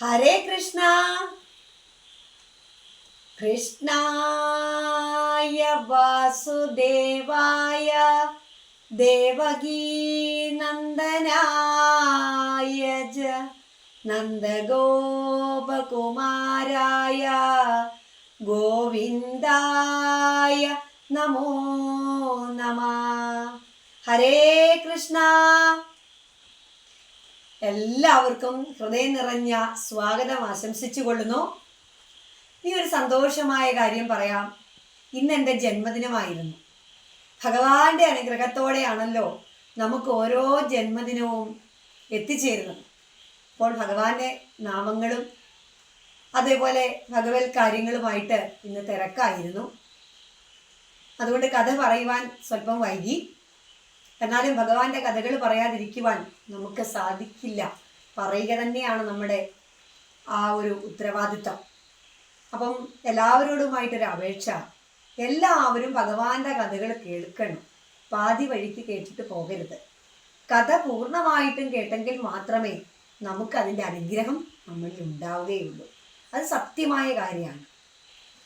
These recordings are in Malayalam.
ഹരേ കൃഷ്ണ. കൃഷ്ണായ വാസുദേവായ ദേവകീ നന്ദനായ നന്ദഗോപകുമാരായ ഗോവിന്ദായ നമോ നമഃ. ഹരേ കൃഷ്ണ. എല്ലാവർക്കും ഹൃദയം നിറഞ്ഞ സ്വാഗതം ആശംസിച്ചു കൊള്ളുന്നു. ഈ ഒരു സന്തോഷമായ കാര്യം പറയാം. ഇന്ന് എൻ്റെ ജന്മദിനമായിരുന്നു. ഭഗവാന്റെ അനുഗ്രഹത്തോടെയാണല്ലോ നമുക്ക് ഓരോ ജന്മദിനവും എത്തിച്ചേരുന്നത്. അപ്പോൾ ഭഗവാന്റെ നാമങ്ങളും അതേപോലെ ഭഗവത് കാര്യങ്ങളുമായിട്ട് ഇന്ന് തിരക്കായിരുന്നു. അതുകൊണ്ട് കഥ പറയുവാൻ സ്വല്പം വൈകി. എന്നാലും ഭഗവാന്റെ കഥകൾ പറയാതിരിക്കുവാൻ നമുക്ക് സാധിക്കില്ല. പറയുക തന്നെയാണ് നമ്മുടെ ആ ഒരു ഉത്തരവാദിത്വം. അപ്പം എല്ലാവരോടുമായിട്ടൊരു അപേക്ഷ, എല്ലാവരും ഭഗവാന്റെ കഥകൾ കേൾക്കണം. പാതി വഴിക്ക് കേട്ടിട്ട് പോകരുത്. കഥ പൂർണ്ണമായിട്ടും കേട്ടെങ്കിൽ മാത്രമേ നമുക്കതിൻ്റെ അനുഗ്രഹം നമ്മളിൽ ഉണ്ടാവുകയുള്ളൂ. അത് സത്യമായ കാര്യമാണ്.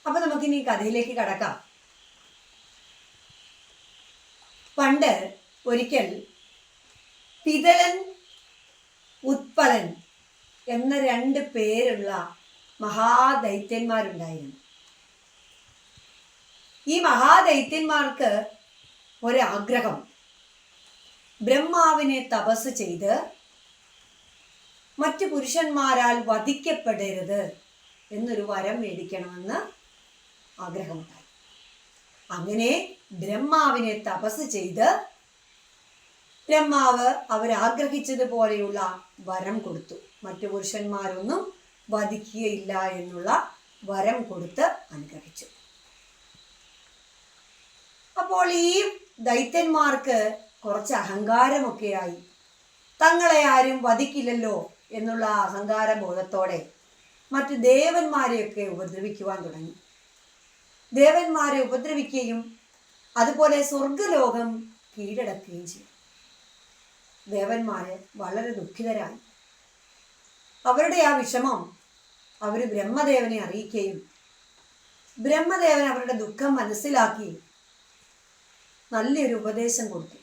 അപ്പം നമുക്കിനി കഥയിലേക്ക് കടക്കാം. പണ്ട് ഒരിക്കൽ പിതലൻ, ഉത്പലൻ എന്ന രണ്ട് പേരുള്ള മഹാദൈത്യന്മാരുണ്ടായിരുന്നു. ഈ മഹാദൈത്യന്മാർക്ക് ഒരാഗ്രഹം, ബ്രഹ്മാവിനെ തപസ് ചെയ്ത് മറ്റു പുരുഷന്മാരാൽ വധിക്കപ്പെടരുത് എന്നൊരു വരം മേടിക്കണമെന്ന് ആഗ്രഹമുണ്ടായി. അങ്ങനെ ബ്രഹ്മാവിനെ തപസ് ചെയ്ത് ബ്രഹ്മാവ് അവരാഗ്രഹിച്ചതുപോലെയുള്ള വരം കൊടുത്തു. മറ്റു പുരുഷന്മാരൊന്നും വധിക്കുകയില്ല എന്നുള്ള വരം കൊടുത്ത് അനുഗ്രഹിച്ചു. അപ്പോൾ ഈ ദൈത്യന്മാർക്ക് കുറച്ച് അഹങ്കാരമൊക്കെയായി. തങ്ങളെ ആരും വധിക്കില്ലല്ലോ എന്നുള്ള അഹങ്കാര ബോധത്തോടെ മറ്റു ദേവന്മാരെയൊക്കെ ഉപദ്രവിക്കുവാൻ തുടങ്ങി. ദേവന്മാരെ ഉപദ്രവിക്കുകയും അതുപോലെ സ്വർഗലോകം കീഴടക്കുകയും ചെയ്തു. ദേവന്മാര് വളരെ ദുഃഖിതരായി. അവരുടെ ആ വിഷമം അവർ ബ്രഹ്മദേവനെ അറിയിക്കുകയും ബ്രഹ്മദേവൻ അവരുടെ ദുഃഖം മനസ്സിലാക്കി നല്ലൊരു ഉപദേശം കൊടുത്തു.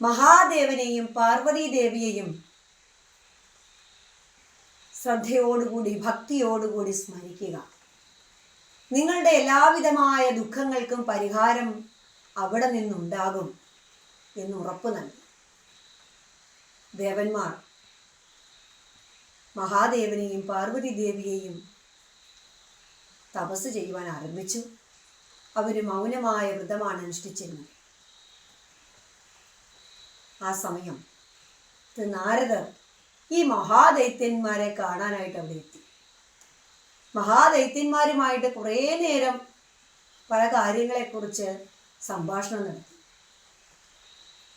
മഹാദേവനെയും പാർവതി ദേവിയെയും ശ്രദ്ധയോടുകൂടി ഭക്തിയോടുകൂടി സ്മരിക്കുക. നിങ്ങളുടെ എല്ലാവിധമായ ദുഃഖങ്ങൾക്കും പരിഹാരം അവിടെ നിന്നുണ്ടാകും എന്ന് ഉറപ്പ് നൽകി. ദേവന്മാർ മഹാദേവനെയും പാർവതി ദേവിയെയും തപസ് ചെയ്യുവാൻ ആരംഭിച്ചു. അവർ മൗനമായ വ്രതമാണ് അനുഷ്ഠിച്ചിരുന്നത്. ആ സമയം നാരദർ ഈ മഹാദൈത്യന്മാരെ കാണാനായിട്ട് അവിടെ എത്തി. മഹാദൈത്യന്മാരുമായിട്ട് കുറേ നേരം പല കാര്യങ്ങളെക്കുറിച്ച് സംഭാഷണം നടത്തി.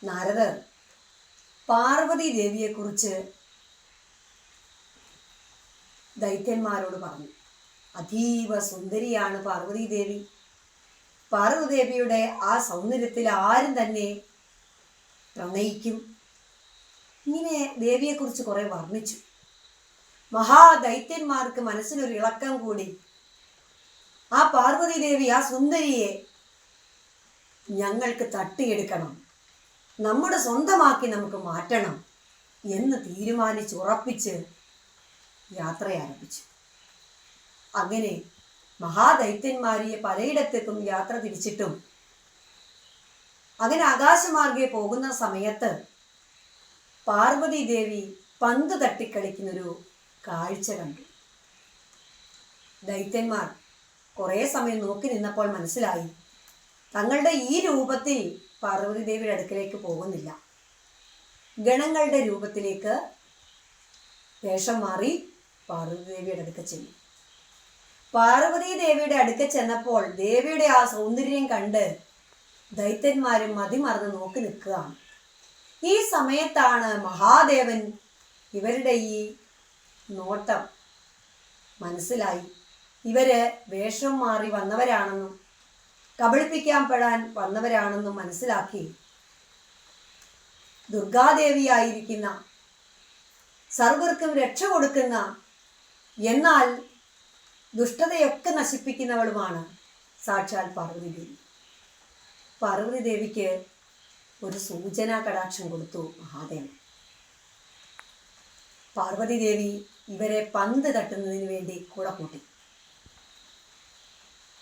നാരദർ പാർവതി ദേവിയെക്കുറിച്ച് ദൈത്യന്മാരോട് പറഞ്ഞു. അതീവ സുന്ദരിയാണ് പാർവതി ദേവി. പാർവതി ദേവിയുടെ ആ സൗന്ദര്യത്തിൽ ആരും തന്നെ പ്രണയിക്കും. ഇങ്ങനെ ദേവിയെക്കുറിച്ച് കുറെ വർണ്ണിച്ചു. മഹാദൈത്യന്മാർക്ക് മനസ്സിനൊരു ഇളക്കം കൂടി. ആ പാർവതി ദേവി, ആ സുന്ദരിയെ ഞങ്ങൾക്ക് തട്ടിയെടുക്കണം, നമ്മുടെ സ്വന്തമാക്കി നമുക്ക് മാറ്റണം എന്ന് തീരുമാനിച്ചുറപ്പിച്ച് യാത്ര ആരംഭിച്ചു. അങ്ങനെ മഹാദൈത്യന്മാരെ പലയിടത്തേക്കും യാത്ര തിരിച്ചിട്ടും അങ്ങനെ ആകാശമാർഗെ പോകുന്ന സമയത്ത് പാർവതി ദേവി പന്ത് തട്ടിക്കളിക്കുന്നൊരു കാഴ്ച കണ്ടു. ദൈത്യന്മാർ കുറേ സമയം നോക്കി നിന്നപ്പോൾ മനസ്സിലായി, തങ്ങളുടെ ഈ രൂപത്തിൽ പാർവതി ദേവിയുടെ അടുക്കലേക്ക് പോകുന്നില്ല. ഗണങ്ങളുടെ രൂപത്തിലേക്ക് വേഷം മാറി പാർവതി ദേവിയുടെ അടുക്ക ചെന്നു. പാർവതി ദേവിയുടെ അടുക്ക ചെന്നപ്പോൾ ദേവിയുടെ ആ സൗന്ദര്യം കണ്ട് ദൈത്യന്മാരും മതിമറന്ന് നോക്കി നിൽക്കുകയാണ്. ഈ സമയത്താണ് മഹാദേവൻ ഇവരുടെ ഈ നോട്ടം മനസ്സിലായി. ഇവര് വേഷം മാറി വന്നവരാണെന്നും കബളിപ്പിക്കാൻ പെടാൻ വന്നവരാണെന്നും മനസ്സിലാക്കി ദുർഗാദേവിയായിരിക്കുന്ന സർവർക്കും രക്ഷ കൊടുക്കുന്ന, എന്നാൽ ദുഷ്ടതയൊക്കെ നശിപ്പിക്കുന്നവളുമാണ് സാക്ഷാൽ പാർവതി ദേവി. പാർവതി ദേവിക്ക് ഒരു സൂചനാ കടാക്ഷം കൊടുത്തു മഹാദേവൻ. പാർവതി ദേവി ഇവരെ പന്ത് തട്ടുന്നതിന് വേണ്ടി കൂടെ കൂട്ടി.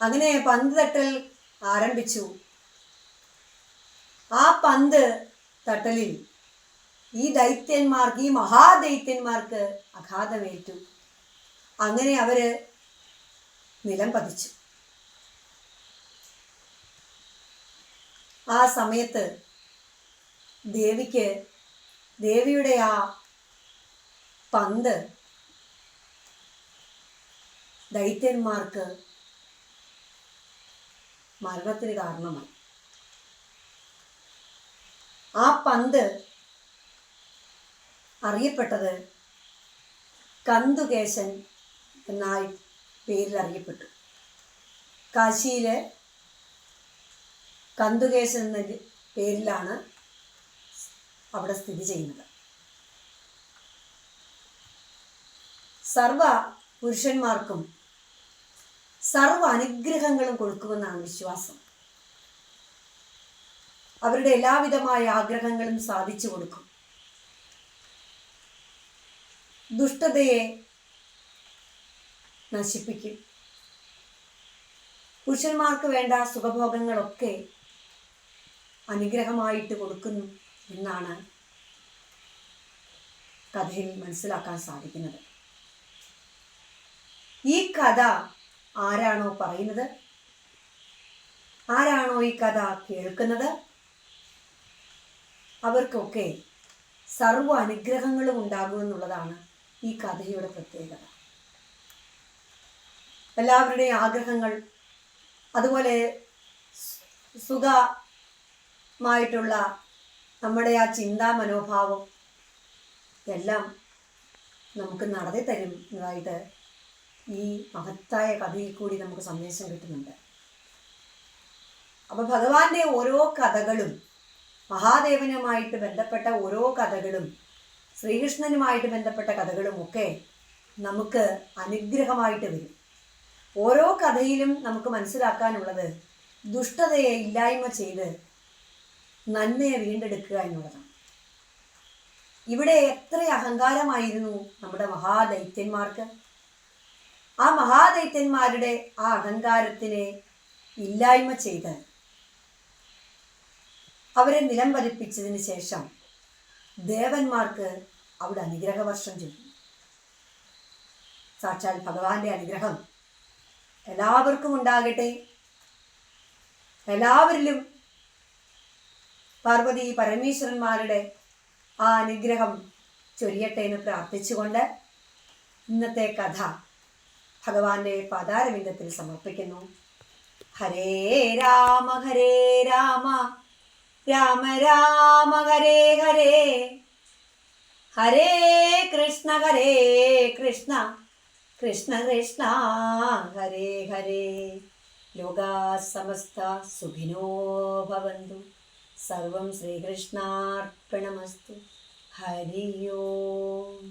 അങ്ങനെ പന്ത് തട്ടൽ ആരംഭിച്ചു. ആ പന്ത് തട്ടലിൽ ഈ ദൈത്യന്മാർക്ക്, ഈ മഹാദൈത്യന്മാർക്ക് അഘാതമേറ്റു. അങ്ങനെ അവര് നിലം പതിച്ചു. ആ സമയത്ത് ദേവിയുടെ ആ പന്ത് ദൈത്യന്മാർക്ക് മരണത്തിന് കാരണമായി. ആ പന്ത് അറിയപ്പെട്ടത് കന്തുകേശൻ എന്ന പേരിൽ അറിയപ്പെട്ടു. കാശിയിലെ കന്തുകേശൻ എന്ന പേരിലാണ് അവിടെ സ്ഥിതി ചെയ്യുന്നത്. സർവ പുരുഷന്മാർക്കും സർവ അനുഗ്രഹങ്ങളും കൊടുക്കുമെന്നാണ് വിശ്വാസം. അവരുടെ എല്ലാവിധമായ ആഗ്രഹങ്ങളും സാധിച്ചു കൊടുക്കും. ദുഷ്ടതയെ നശിപ്പിക്കും. പുരുഷന്മാർക്ക് വേണ്ട സുഖഭോഗങ്ങളൊക്കെ അനുഗ്രഹമായിട്ട് കൊടുക്കുന്നു എന്നാണ് കഥയിൽ മനസ്സിലാക്കാൻ സാധിക്കുന്നത്. ഈ കഥ ആരാണോ പറയുന്നത്, ആരാണോ ഈ കഥ കേൾക്കുന്നത്, അവർക്കൊക്കെ സർവ്വ അനുഗ്രഹങ്ങളും ഉണ്ടാകുമെന്നുള്ളതാണ് ഈ കഥയുടെ പ്രത്യേകത. എല്ലാവരുടെയും ആഗ്രഹങ്ങൾ, അതുപോലെ സുഖമായിട്ടുള്ള നമ്മുടെ ആ ചിന്താ മനോഭാവം എല്ലാം നമുക്ക് നടത്തി തരുന്നതായിട്ട് ഈ മഹത്തായ കഥയിൽ കൂടി നമുക്ക് സന്ദേശം കിട്ടുന്നുണ്ട്. അപ്പോൾ ഭഗവാന്റെ ഓരോ കഥകളും, മഹാദേവനുമായിട്ട് ബന്ധപ്പെട്ട ഓരോ കഥകളും, ശ്രീകൃഷ്ണനുമായിട്ട് ബന്ധപ്പെട്ട കഥകളും ഒക്കെ നമുക്ക് അനുഗ്രഹമായിട്ട് വരും. ഓരോ കഥയിലും നമുക്ക് മനസ്സിലാക്കാനുള്ളത് ദുഷ്ടതയെ ഇല്ലായ്മ ചെയ്ത് നന്മയെ വീണ്ടെടുക്കുക എന്നുള്ളതാണ്. ഇവിടെ എത്ര അഹങ്കാരമായിരുന്നു നമ്മുടെ മഹാദൈത്യന്മാർക്ക്. ആ മഹാദൈത്യന്മാരുടെ ആ അഹങ്കാരത്തിനെ ഇല്ലായ്മ ചെയ്ത് അവരെ നിലം പതിപ്പിച്ചതിന് ശേഷം ദേവന്മാർക്ക് അവിടെ അനുഗ്രഹവർഷം ചെയ്തു. സാക്ഷാൽ ഭഗവാന്റെ അനുഗ്രഹം എല്ലാവർക്കും ഉണ്ടാകട്ടെ. എല്ലാവരിലും പാർവതി പരമേശ്വരന്മാരുടെ ആ അനുഗ്രഹം ചൊരിയട്ടെ എന്ന് പ്രാർത്ഥിച്ചുകൊണ്ട് ഇന്നത്തെ കഥ ഭഗവാന്റെ പാതാരവിന്ദത്തിൽ സമർപ്പിക്കുന്നു. ഹരേ രാമ രാമ രാമ ഹരേ ഹരേ, ഹരേ കൃഷ്ണ കൃഷ്ണ കൃഷ്ണ ഹരേ ഹരേ. ലോകാ സമസ്ത സുഖിനോ ഭവന്തു. സർവം ശ്രീകൃഷ്ണാർപ്പണമസ്തു. ഹരി ഓം.